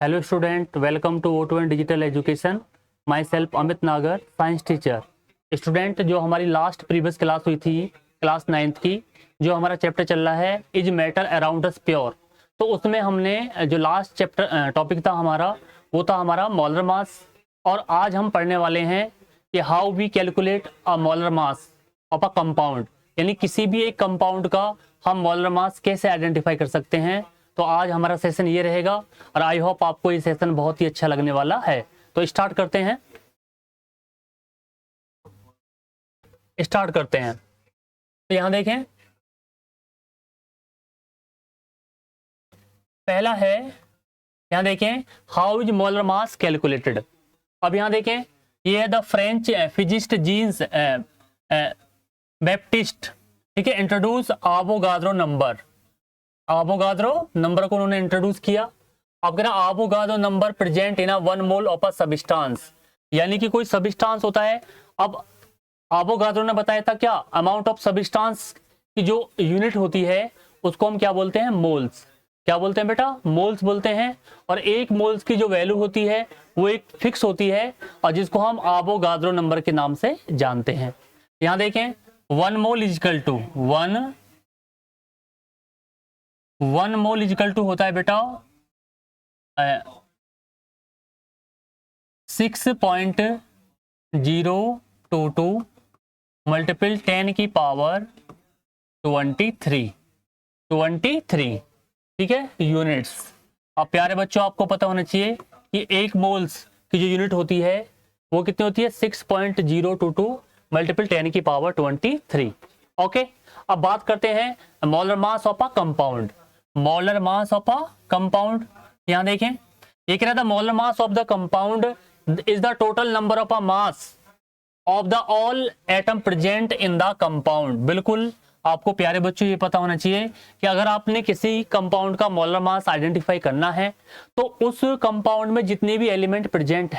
Hello student, welcome to O2 and digital education. Myself Amit Nagar, science teacher. Student, जो हमारी last previous class हुई थी class 9th की, जो हमारा चैप्टर चल रहा है is matter around us pure, तो उसमें हमने जो लास्ट चैप्टर टॉपिक था हमारा, वो था हमारा मोलर मास। और आज हम पढ़ने वाले हैं कि how we calculate a molar mass of a compound, यानी किसी भी एक कंपाउंड का हम मोलर मास कैसे आइडेंटिफाई कर सकते हैं। तो आज हमारा सेशन ये रहेगा और आई होप आपको ये सेशन बहुत ही अच्छा लगने वाला है। तो स्टार्ट करते हैं। तो यहाँ देखें, पहला है, यहाँ देखें how is molar mass calculated. अब यहाँ देखें, ये है the French physicist Jean Baptiste, ठीक है, introduce Avogadro number. Avogadro number को उन्होंने इंट्रोड्यूस किया। अब कह रहा Avogadro number present in one mole of a substance, यानी कि कोई सब्सटेंस होता है। अब आवोगाद्रो ने बताया था क्या, अमाउंट ऑफ सब्सटेंस की जो यूनिट होती है उसको हम क्या बोलते हैं, मोल्स। क्या बोलते हैं बेटा, मोल्स बोलते हैं। और एक मोल्स की जो वैल्यू होती है वो एक फिक्स होती है और जिसको हम आवोगाद्रो नंबर के नाम से जानते हैं। यहां देखें, one mole equal to one mole equal to होता है बेटा 6.022 मल्टीपल 10 की पावर 23, ठीक है, यूनिट्स। अब प्यारे बच्चों, आपको पता होना चाहिए कि एक मोल्स की जो यूनिट होती है वो कितनी होती है, 6.022 मल्टीपल 10 की पावर 23। ओके, अब बात करते हैं molar mass of a compound. Molar mass of a compound, यहां देखें, ये कह रहा था molar mass of the compound is the total number of a mass of the all atom present in the compound. बिल्कुल, आपको प्यारे बच्चों ये पता होना चाहिए कि अगर आपने किसी कंपाउंड का मोलर मास आइडेंटिफाई करना है तो उस कंपाउंड में जितने भी एलिमेंट प्रेजेंट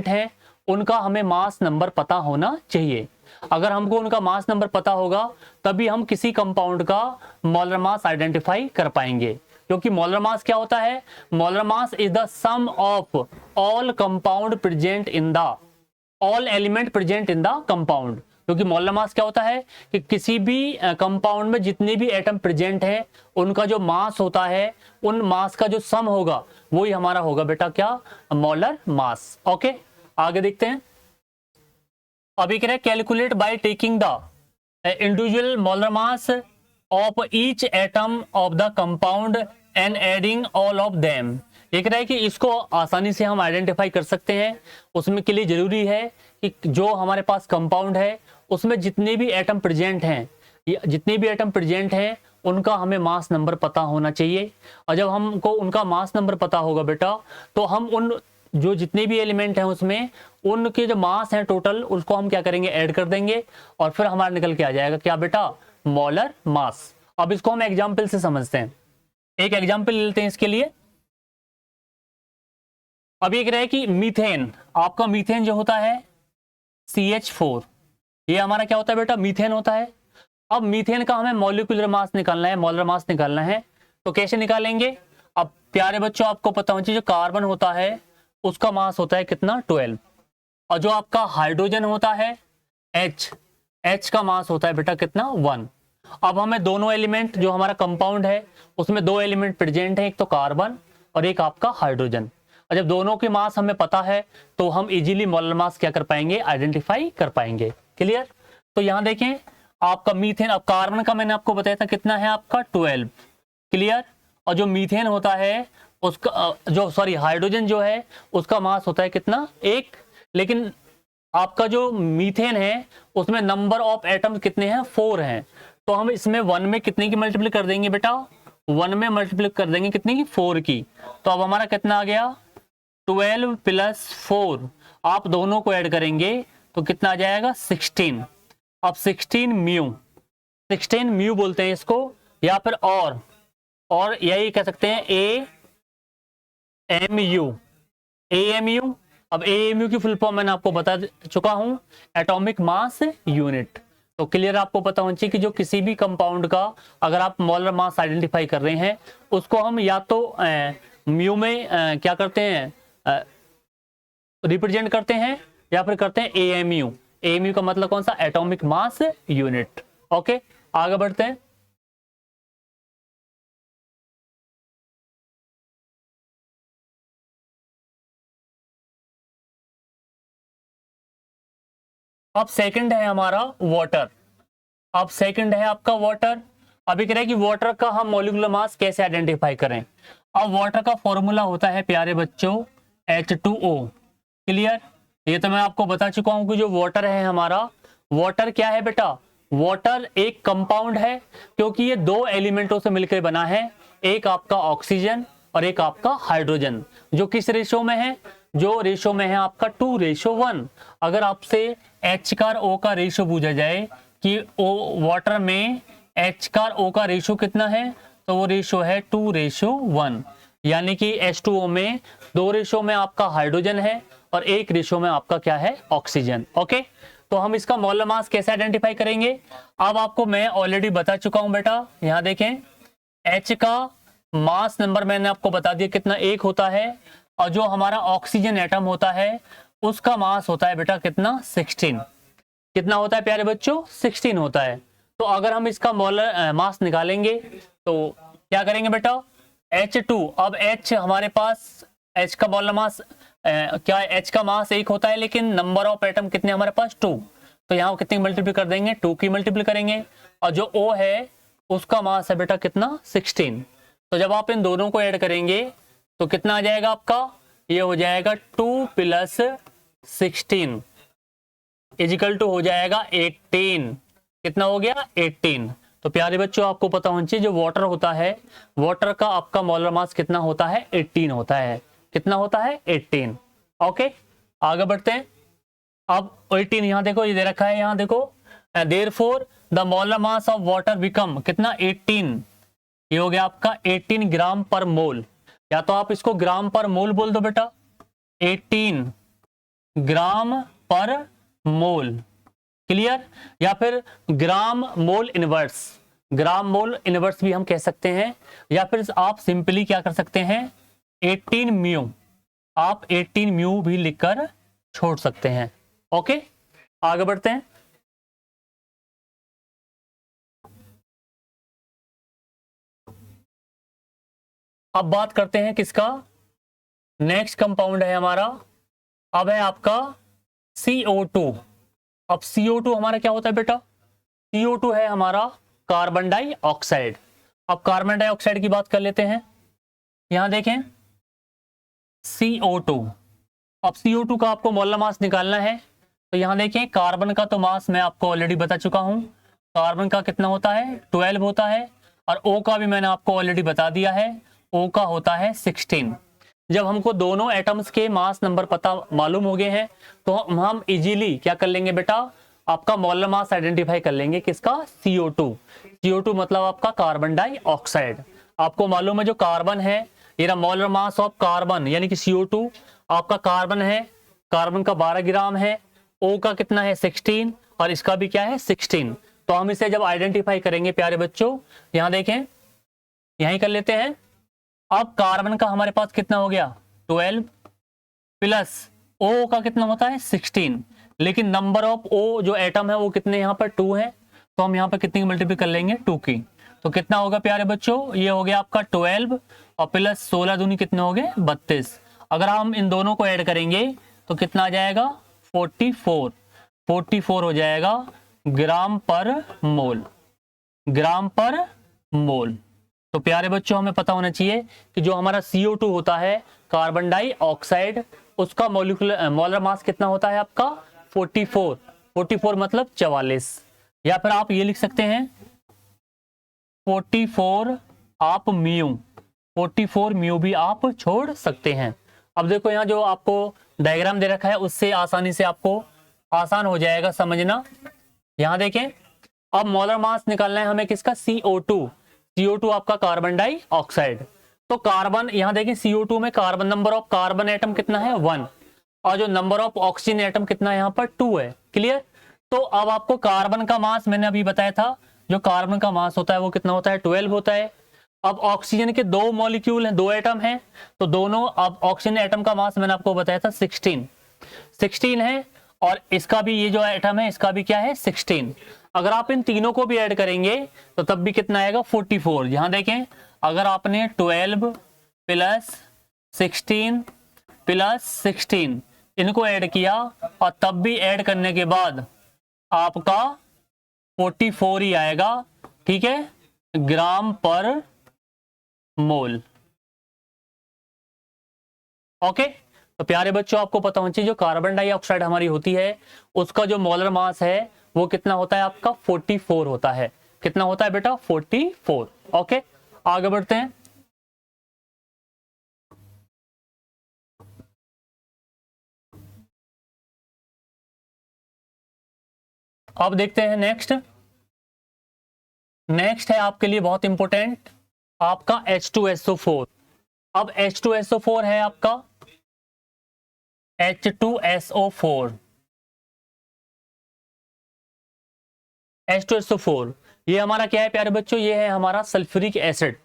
हैं, उनका हमें मास नंबर पता होना चाहिए। अगर हमको उनका मास नंबर पता होगा तभी हम किसी कंपाउंड का मोलर मास आइडेंटिफाई कर पाएंगे। क्योंकि मोलर मास क्या होता है, molar mass is the sum of all compound present in the all element present in the compound. क्योंकि मोलर मास क्या होता है कि किसी भी कंपाउंड में जितने भी एटम प्रेजेंट हैं उनका जो मास होता है, उन मास का जो सम होगा वही हमारा होगा बेटा क्या, मोलर मास। ओके, आगे देखते हैं। अभी कह रहे हैं calculate by taking the individual molar mass of each atom of the compound and adding all of them. ये कह रहा है कि इसको आसानी से हम आइडेंटिफाई कर सकते हैं। उसमें के लिए जरूरी है कि जो हमारे पास कंपाउंड है उसमें जितने भी एटम प्रेजेंट हैं उनका हमें मास नंबर पता होना चाहिए। और जब हमको उनका मास नंबर पता होगा बेटा, तो हम उन जो जितने भी एलिमेंट हैं उसमें उनके जो मास हैं टोटल, उसको हम क्या करेंगे, ऐड कर देंगे और फिर हमारा निकल के आ जाएगा क्या बेटा, मोलर मास। अब इसको हम एग्जाम्पल से समझते हैं। एक एग्जाम्पल लेते हैं इसके लिए। अब ये कह रहा है कि मीथेन, आपका मीथेन जो होता है CH4, ये हमारा क्या होता है बेटा, मीथेन होता है। अब मीथेन का हमें मॉलिक्यूलर मास निकालना है, मोलर मास निकालना है। तो कैसे निकालेंगे। अब प्यारे बच्चों, आपको पता होना चाहिए जो कार्बन होता है उसका मास होता है कितना, 12। और जो आपका हाइड्रोजन होता है H का मास होता है बेटा कितना, 1। अब हमें दोनों एलिमेंट, जो हमारा कंपाउंड है उसमें दो एलिमेंट प्रेजेंट है, एक तो कार्बन और एक आपका हाइड्रोजन। और जब दोनों के मास हमें पता है तो हम इजीली मोलर मास क्या कर पाएंगे, आइडेंटिफाई कर पाएंगे। क्लियर। तो यहां देखें, आपका मीथेन, अब कार्बन का मैंने आपको बताया था कितना है आपका, 12। क्लियर। और जो मीथेन होता है उसका जो सॉरी हाइड्रोजन जो है उसका मास होता है कितना, 1। लेकिन आपका जो मीथेन है उसमें नंबर ऑफ एटम्स कितने हैं, 4 हैं। तो हम इसमें 1 में कितने की मल्टीप्लाई कर देंगे बेटा, 1 में मल्टीप्लाई कर देंगे कितने की, 4 की। तो अब हमारा कितना आ गया, 12 + 4। आप दोनों को ऐड करेंगे तो कितना आ जाएगा, 16। अब 16 म्यू बोलते हैं इसको, या फिर और यही कह सकते हैं AMU। अब AMU की फुल फॉर्म मैंने आपको बता चुका हूं, एटॉमिक मास यूनिट। तो क्लियर आपको पता होना चाहिए कि जो किसी भी कंपाउंड का अगर आप मोलर मास आइडेंटिफाई कर रहे हैं उसको हम या तो म्यू में क्या करते हैं, रिप्रेजेंट करते हैं, या फिर करते हैं एएमयू। एएमयू का मतलब कौन सा, एटॉमिक मास यूनिट। ओके, आगे बढ़ते हैं। अब सेकंड है हमारा वाटर। अब सेकंड है आपका वाटर। अभी कह रहे हैं कि वाटर का हम मॉलिक्यूलर मास कैसे आइडेंटिफाई करें। अब वाटर का फॉर्मूला होता है प्यारे बच्चों H2O। क्लियर, ये तो मैं आपको बता चुका हूं कि जो वाटर है हमारा, वाटर क्या है बेटा, वाटर एक कंपाउंड है क्योंकि ये दो एलिमेंटों से मिलकर बना है, एक आपका ऑक्सीजन और एक आपका हाइड्रोजन, जो किस रेशो में है, जो रेशो में है आपका 2:1। अगर आपसे H का O का रेशो पूछा जाए कि ओ वाटर में H का O का रेशो कितना है, तो वो रेशो है 2:1, यानी कि H2O में 2 रेशो में आपका हाइड्रोजन है और 1 रेशो में आपका क्या है, ऑक्सीजन। ओके, तो हम इसका मोलर मास कैसे आइडेंटिफाई करेंगे, अब आपको मैं ऑलरेडी बता चुका हूं बेटा। यहां देखें, H का मास नंबर मैंने आपको बता दिया कितना, 1 होता है, और जो हमारा ऑक्सीजन एटम होता है उसका मास होता है बेटा कितना, 16। कितना होता है प्यारे बच्चों, 16 होता है। तो अगर हम इसका मोलर मास निकालेंगे तो क्या करेंगे बेटा, H2। अब H हमारे पास, H का मोलर मास क्या है, H का मास 1 होता है लेकिन नंबर ऑफ एटम कितने हमारे पास, 2। तो यहाँ कितनी मल्टीप्लाई कर देंगे, 2 की मल्टीप्लाई करेंगे। और जो O है उसका मास है बेटा कितना, 16। तो जब आप इन दोनों को ऐड करेंगे तो कितना आ जाएगा आपका, ये हो जाएगा 2 + 16 इजिकल टू हो जाएगा 18। कितना हो गया, 18। तो प्यारे बच्चों आपको पता होना चाहिए जो वाटर होता है, वाटर का आपका मोलर मास कितना होता है, 18 होता है। कितना होता है, 18। ओके, आगे बढ़ते हैं। अब 18 यहां देखो, ये दे रखा है, यहां देखो, therefore the molar mass of water become कितना, 18। ये हो गया आपका 18 ग्राम पर मोल, या तो आप इसको ग्राम पर मोल बोल दो बेटा, 18 ग्राम पर मोल। क्लियर, या फिर ग्राम मोल इनवर्स, ग्राम मोल इनवर्स भी हम कह सकते हैं, या फिर आप सिंपली क्या कर सकते हैं, 18 म्यू, आप 18 म्यू भी लिखकर छोड़ सकते हैं। ओके, आगे बढ़ते हैं। अब बात करते हैं किसका, नेक्स्ट कंपाउंड है हमारा, अब है आपका CO2। अब CO2 हमारा क्या होता है बेटा, CO2 है हमारा कार्बन डाइऑक्साइड। अब कार्बन डाइऑक्साइड की बात कर लेते हैं। यहां देखें CO2, अब CO2 का आपको मोलर मास निकालना है। तो यहां देखें, कार्बन का तो मास मैं आपको ऑलरेडी बता चुका हूं, कार्बन का कितना होता है, 12 होता है, और O का भी मैंने आपको ऑलरेडी बता दिया है, O का होता है 16। जब हमको दोनों एटम्स के मास नंबर पता मालूम हो गए हैं तो हम इजीली क्या कर लेंगे बेटा, आपका मोलर मास आइडेंटिफाई कर लेंगे किसका, CO2। CO2 मतलब आपका कार्बन डाइऑक्साइड। आपको मालूम है जो कार्बन है, ये मोलर मास ऑफ कार्बन यानी कि CO2 आपका कार्बन है, कार्बन का 12 ग्राम है, O का कितना है 16, और इसका भी क्या है 16। तो हम इसे जब आइडेंटिफाई करेंगे प्यारे बच्चों, यहां देखें, यहीं कर लेते हैं। अब कार्बन का हमारे पास कितना हो गया, 12 प्लस O का कितना होता है 16, लेकिन नंबर ऑफ O जो एटम है वो कितने यहाँ पर 2 है, तो हम यहाँ पर कितनी मल्टीप्लाई कर लेंगे, 2 की। तो कितना होगा प्यारे बच्चों, ये हो गया आपका 12 और प्लस 16 दूनी कितने हो गए, 32। अगर हम इन दोनों को ऐड करेंगे तो कितना आ जाएगा, 44 हो जाएगा ग्राम पर मोल, ग्राम पर मोल। तो प्यारे बच्चों हमें पता होना चाहिए कि जो हमारा CO2 होता है कार्बन डाइऑक्साइड, उसका मोलर मास कितना होता है आपका 44 मतलब 44, या फिर आप ये लिख सकते हैं 44 आप म्यू, 44 म्यू भी आप छोड़ सकते हैं। अब देखो यहाँ जो आपको डायग्राम दे रखा है उससे आसानी से आपको आसान हो जाएगा समझना। यहां देखें, अब मोलर मास निकालना है हमें किसका, CO2 आपका कार्बन डाइऑक्साइड। तो कार्बन, यहां देखें CO2 में carbon, number of carbon atom कितना है 1, और जो नंबर ऑफ ऑक्सीजन एटम कितना है यहाँ पर 2 है। क्लियर, तो अब आपको कार्बन का मास मैंने अभी बताया था, जो कार्बन का मास होता है वो कितना होता है, 12 होता है। अब ऑक्सीजन के दो मॉलिक्यूल हैं, दो एटम हैं, तो दोनों, अब ऑक्सीजन एटम का मास मैंने आपको बताया था 16 है, और इसका भी, ये जो एटम है इसका भी क्या है 16। अगर आप इन तीनों को भी ऐड करेंगे तो तब भी कितना आएगा 44। यहां देखें, अगर आपने 12 प्लस 16 प्लस 16 इनको ऐड किया और तब भी ऐड करने के बाद आपका 44 ही आएगा, ठीक है, ग्राम पर मोल। ओके, तो प्यारे बच्चों आपको पता होना चाहिए जो कार्बन डाइऑक्साइड हमारी होती है उसका जो मोलर मास है वो कितना होता है आपका 44 होता है। कितना होता है बेटा 44। ओके, आगे बढ़ते हैं। अब देखते हैं नेक्स्ट है आपके लिए बहुत इंपॉर्टेंट, आपका H2SO4। अब H2SO4 है आपका H2SO4। H2SO4 ये हमारा क्या है प्यारे बच्चों, ये है हमारा सल्फ्यूरिक एसिड।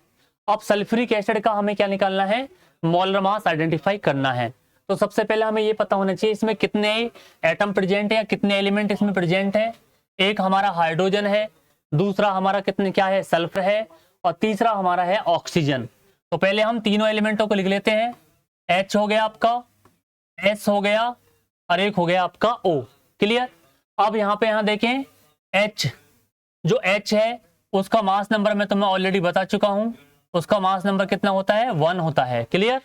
अब सल्फ्यूरिक एसिड का हमें क्या निकालना है, मोलर मास आइडेंटिफाई करना है। तो सबसे पहले हमें ये पता होना चाहिए इसमें कितने एटम प्रेजेंट है या कितने एलिमेंट इसमें प्रेजेंट है। एक हमारा हाइड्रोजन है, दूसरा हमारा कितने क्या है सल्फर है, और तीसरा हमारा है ऑक्सीजन। तो पहले हम तीनों एलिमेंटों को लिख लेते हैं। H हो गया आपका, S हो गया, और एक हो गया आपका O। क्लियर। अब यहाँ देखें H, जो H है उसका मास नंबर मैं तुम्हें ऑलरेडी बता चुका हूं, उसका मास नंबर कितना होता है 1 होता है। क्लियर।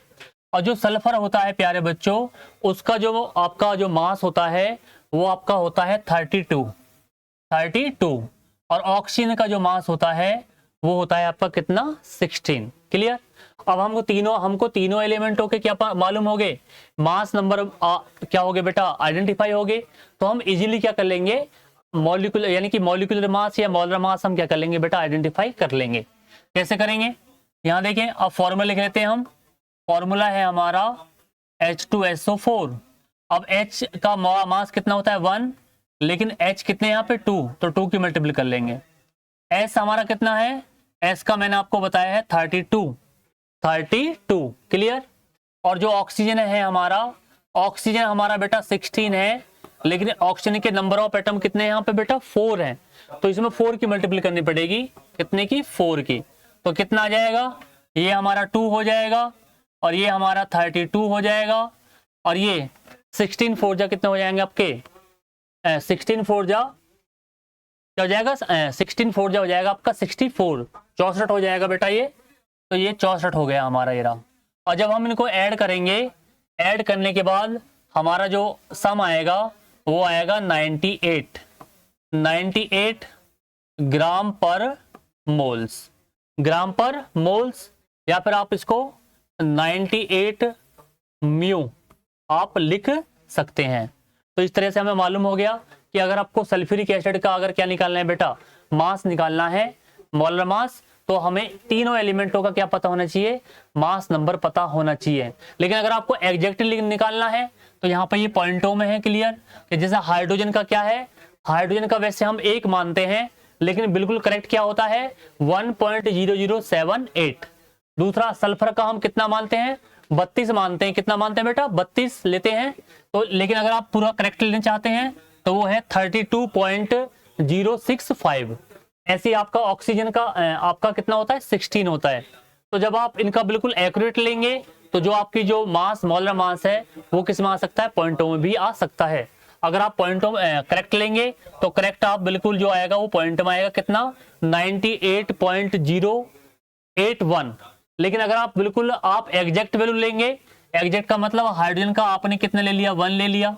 और जो सल्फर होता है प्यारे बच्चों, उसका जो आपका जो मास होता है वो आपका होता है 32। और ऑक्सीजन का जो मास होता है वो होता है आपका कितना 16। क्लियर। अब हमको तीनों एलिमेंटों के क्या मालूम हो गए, मास नंबर क्या हो गए बेटा आइडेंटिफाई हो गए। तो हम इजीली क्या कर लेंगे, मॉलिक्यूलर यानी कि मॉलिक्यूलर मास या मोलर मास हम क्या कर लेंगे बेटा आइडेंटिफाई कर लेंगे। कैसे करेंगे, यहां देखें, अब फॉर्मूला लिख लेते हैं हम। फॉर्मूला है हमारा H2SO4। अब H का मास कितना होता है 1, लेकिन H कितने यहाँ पे 2, तो 2 की मल्टीपल कर लेंगे। S हमारा कितना है, S का मैंने आपको बताया है 32। क्लियर। और जो ऑक्सीजन है हमारा, ऑक्सीजन हमारा बेटा 16 है, लेकिन ऑक्सीजन के नंबर ऑफ एटम कितने हैं यहाँ पे बेटा 4 हैं, तो इसमें 4 की मल्टीपल करनी पड़ेगी। कितने की 4 की। तो कितना आ जाएगा, ये हमारा 2 हो जाएगा, और ये हमारा 32 हो जाएगा, और ये 16 4 जा कितने हो जाएंगे आपके 16 4 जा क्या हो जाएगा 16 4 जा हो जाएगा आपका 64, 64 हो जाएगा बेटा ये। तो ये 64 हो गया हमारा ये रहा। और जब हम इनको ऐड करेंगे, ऐड करने के बाद हमारा जो सम आएगा वो आएगा 98 ग्राम पर मोल्स, या फिर आप इसको 98 म्यू आप लिख सकते हैं। तो इस तरह से हमें मालूम हो गया कि अगर आपको सल्फ्यूरिक एसिड का अगर क्या निकालना है बेटा मास निकालना है, मोलर मास, तो हमें तीनों एलिमेंटों का क्या पता होना चाहिए, मास नंबर पता होना चाहिए। लेकिन अगर आपको एग्जैक्टली निकालना है तो यहाँ पर ये पॉइंटों में है क्लियर, कि जैसे हाइड्रोजन का क्या है, हाइड्रोजन का वैसे हम 1 मानते हैं, लेकिन बिल्कुल करेक्ट क्या होता है 1.0078। दूसरा सल्फर का हम कितना मानते हैं 32 मानते हैं। कितना मानते हैं बेटा 32 लेते हैं। तो लेकिन अगर आप पूरा करेक्ट लेना चाहते हैं तो वो है 32.065। ऐसे आपका ऑक्सीजन का आपका कितना होता है 16 होता है। तो जब आप इनका बिल्कुल एक्यूरेट लेंगे तो जो आपकी जो मास मोलर मास है वो किस में आ सकता है, पॉइंटों में भी आ सकता है। अगर आप पॉइंटों में करेक्ट लेंगे तो करेक्ट आप बिल्कुल जो आएगा वो पॉइंट में आएगा कितना 98.081। लेकिन अगर आप बिल्कुल आप एग्जैक्ट वैल्यू लेंगे, एग्जैक्ट का मतलब हाइड्रोजन का आपने कितना ले लिया 1 ले लिया,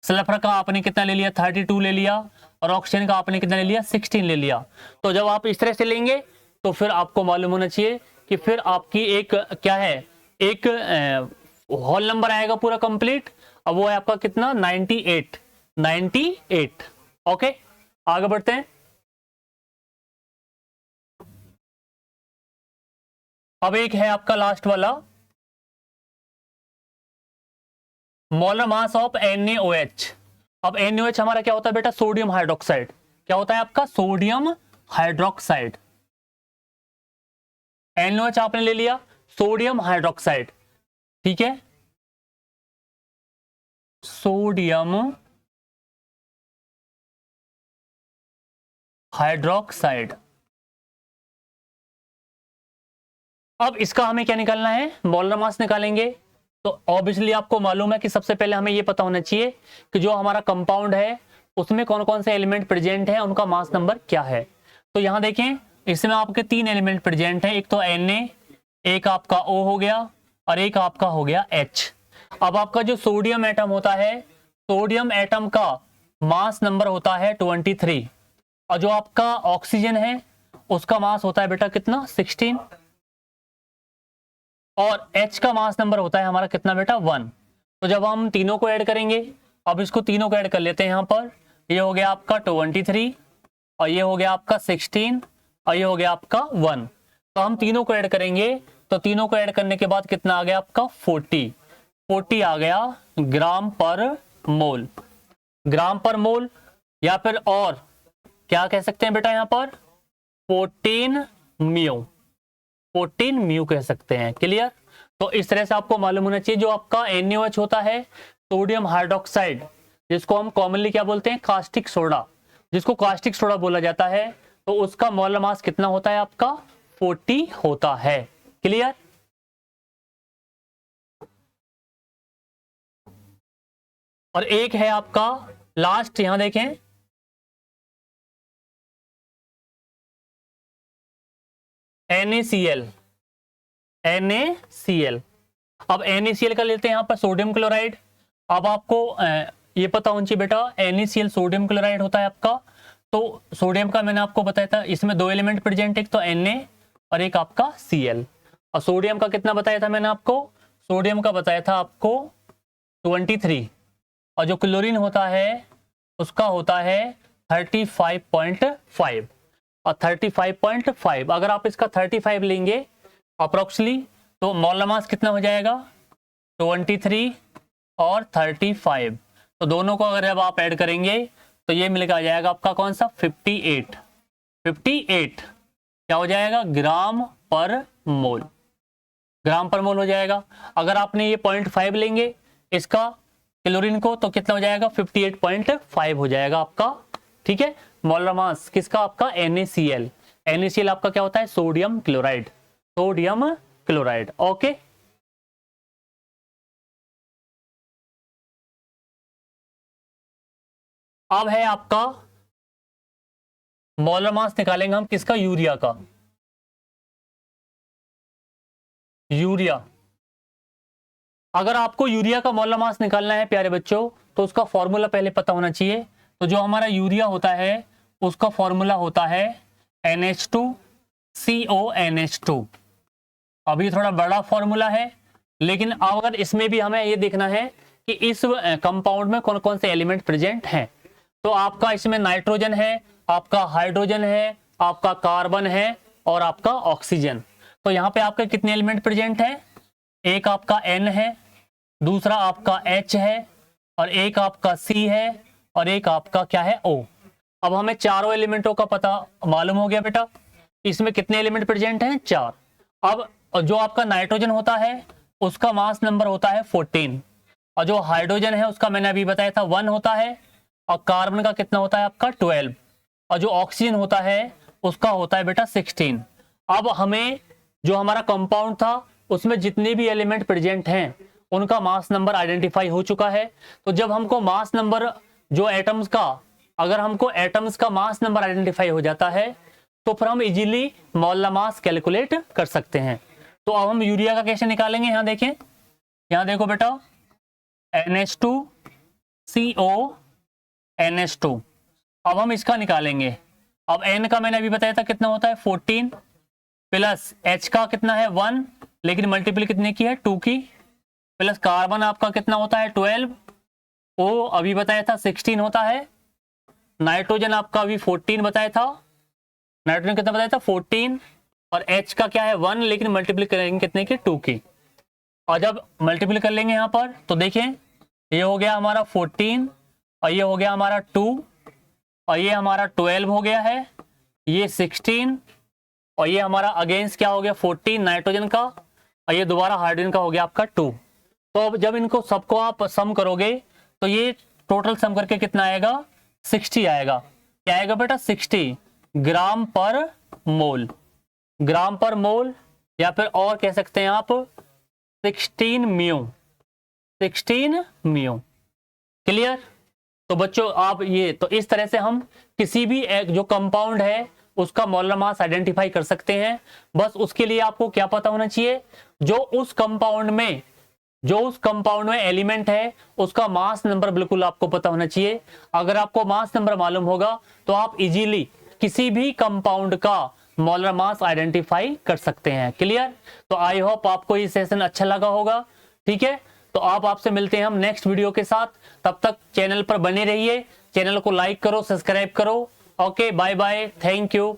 सल्फर का आपने कितना ले लिया 32 ले लिया, और ऑक्सीजन का आपने कितना ले लिया 16 ले लिया। तो जब आप इस तरह से लेंगे तो फिर आपको मालूम होना चाहिए कि फिर आपकी एक क्या है एक होल नंबर आएगा पूरा कंप्लीट। अब वो है आपका कितना 98। ओके, आगे बढ़ते हैं। अब एक है आपका लास्ट वाला मोलर मास ऑफ NaOH। अब NaOH हमारा क्या होता है बेटा, सोडियम हाइड्रोक्साइड। क्या होता है आपका, सोडियम हाइड्रोक्साइड। NaOH आपने ले लिया, सोडियम हाइड्रोक्साइड, ठीक है, सोडियम हाइड्रोक्साइड। अब इसका हमें क्या निकालना है, मोलर मास निकालेंगे। तो ऑब्वियसली आपको मालूम है कि सबसे पहले हमें यह पता होना चाहिए कि जो हमारा कंपाउंड है उसमें कौन कौन से एलिमेंट प्रेजेंट है, उनका मास नंबर क्या है। तो यहां देखें, इसमें आपके 3 एलिमेंट प्रेजेंट है, एक तो Na, एक आपका O हो गया और एक आपका हो गया H। अब आपका जो सोडियम एटम होता है, सोडियम एटम का मास नंबर होता है 23, और जो आपका ऑक्सीजन है उसका मास होता है बेटा कितना, 16, और H का मास नंबर होता है हमारा कितना बेटा, 1। तो जब हम तीनों को ऐड करेंगे, अब इसको तीनों को ऐड कर लेते हैं यहां पर, ये हो गया आपका 23 और ये हो गया आपका 16 और ये हो गया आपका 1। तो हम तीनों को ऐड करेंगे, तो तीनों को ऐड करने के बाद कितना आ गया आपका, 40 आ गया ग्राम पर मोल। ग्राम पर मोल, या फिर और क्या कह सकते हैं बेटा यहां पर, 14 म्यू कह सकते हैं। क्लियर। तो इस तरह से आपको मालूम होना चाहिए जो आपका NaOH होता है, सोडियम हाइड्रोक्साइड, जिसको हम कॉमनली क्या बोलते हैं, कास्टिक सोडा, जिसको कास्टिक सोडा बोला जाता है, तो उसका मोलर मास कितना होता है आपका, 40 होता है। क्लियर। और एक है आपका लास्ट, यहां देखें, NaCl। अब NaCl का लेते हैं यहां पर सोडियम क्लोराइड। अब आपको ये पता होना चाहिए बेटा, NaCl सोडियम क्लोराइड होता है आपका। तो सोडियम का मैंने आपको बताया था, इसमें 2 एलिमेंट प्रेजेंट, एक तो Na और एक आपका Cl। और सोडियम का कितना बताया था मैंने आपको, सोडियम का बताया था आपको 23, और जो क्लोरीन होता है उसका होता है 35.5। और 35.5 अगर आप इसका 35 लेंगे अप्रोक्सली, तो मोलर मास कितना हो जाएगा, 23 और 35। तो दोनों को अगर अब आप ऐड करेंगे तो ये मिलकर आ जाएगा आपका कौन सा, 58 क्या हो जाएगा, ग्राम पर मोल। ग्राम पर मोल हो जाएगा। अगर आपने ये 0.5 लेंगे इसका क्लोरीन को, तो कितना हो जाएगा, 58.5 हो जाएगा आपका। ठीक है, मोलर मास किसका, आपका NaCl। NaCl आपका क्या होता है, sodium chloride, sodium chloride. Okay, अब है आपका मोलर मास निकालेंगे हम किसका, यूरिया का। यूरिया, अगर आपको यूरिया का मोलर मास निकालना है प्यारे बच्चों, तो उसका फॉर्मूला पहले पता होना चाहिए। तो जो हमारा यूरिया होता है उसका फॉर्मूला होता है NH2CONH2। अभी थोड़ा बड़ा फॉर्मूला है, लेकिन अगर इसमें भी हमें ये देखना है कि इस कंपाउंड में कौन कौन से एलिमेंट प्रेजेंट हैं। तो आपका इसमें नाइट्रोजन है, आपका हाइड्रोजन है, आपका कार्बन है और आपका ऑक्सीजन। तो यहाँ पे आपके कितने एलिमेंट प्रेजेंट हैं, एक आपका N है, दूसरा आपका H है, और एक आपका C है, और एक आपका क्या है, O। अब हमें चारों एलिमेंटों का पता मालूम हो गया बेटा, इसमें कितने एलिमेंट प्रेजेंट हैं, 4। अब जो आपका नाइट्रोजन होता है उसका मास नंबर होता है 14, और जो हाइड्रोजन है उसका मैंने अभी बताया था 1 होता है, और कार्बन का कितना होता है आपका 12, और जो ऑक्सीजन होता है उसका होता है बेटा 16। अब हमें जो हमारा कंपाउंड था उसमें जितने भी एलिमेंट प्रेजेंट हैं उनका मास नंबर आइडेंटिफाई हो चुका है। तो जब हमको मास नंबर जो एटम्स का, अगर हमको एटम्स का मास नंबर आइडेंटिफाई हो जाता है तो फिर हम इजीली मोलर मास कैलकुलेट कर सकते हैं। तो अब हम यूरिया का कैसे निकालेंगे, यहाँ देखें, यहाँ देखो बेटा, NH2CONH2। अब हम इसका निकालेंगे। अब N का मैंने अभी बताया था कितना होता है, 14, प्लस H का कितना है 1, लेकिन मल्टीपल कितने की है, 2 की, प्लस कार्बन आपका कितना होता है 12, O अभी बताया था 16 होता है, नाइट्रोजन आपका अभी 14 बताया था, नाइट्रोजन कितना बताया था 14, और H का क्या है 1, लेकिन मल्टीप्लाई करेंगे कितने की, 2 की। और जब मल्टीप्लाई कर लेंगे यहाँ पर तो देखें ये हो गया हमारा 14 और ये हो गया हमारा 2 और ये हमारा 12 हो गया है, ये 16 और ये हमारा अगेंस्ट क्या हो गया 14 नाइट्रोजन का और ये दोबारा हाइड्रोजन का हो गया आपका 2। तो अब जब इनको सबको आप सम करोगे तो ये टोटल सम करके कितना आएगा 60 आएगा। क्या आएगा बेटा 60 ग्राम पर मोल, ग्राम पर मोल या फिर और कह सकते हैं आप 16 म्यू, 16 म्यू। क्लियर। तो बच्चों आप ये तो इस तरह से हम किसी भी एक जो कंपाउंड है उसका मोलर मास आइडेंटिफाई कर सकते हैं। बस उसके लिए आपको क्या पता होना चाहिए, जो उस कंपाउंड में एलिमेंट है उसका मास नंबर बिल्कुल आपको पता होना चाहिए। अगर आपको मास नंबर मालूम होगा तो आप इजीली किसी भी कंपाउंड का मोलर मास आइडेंटिफाई कर सकते हैं। क्लियर। तो आई होप आपको ये सेशन अच्छा लगा होगा। ठीक है, तो आपसे मिलते हैं हम नेक्स्ट वीडियो के साथ। तब तक चैनल पर बने रहिए, चैनल को लाइक करो, सब्सक्राइब करो। Okay, bye bye, thank you.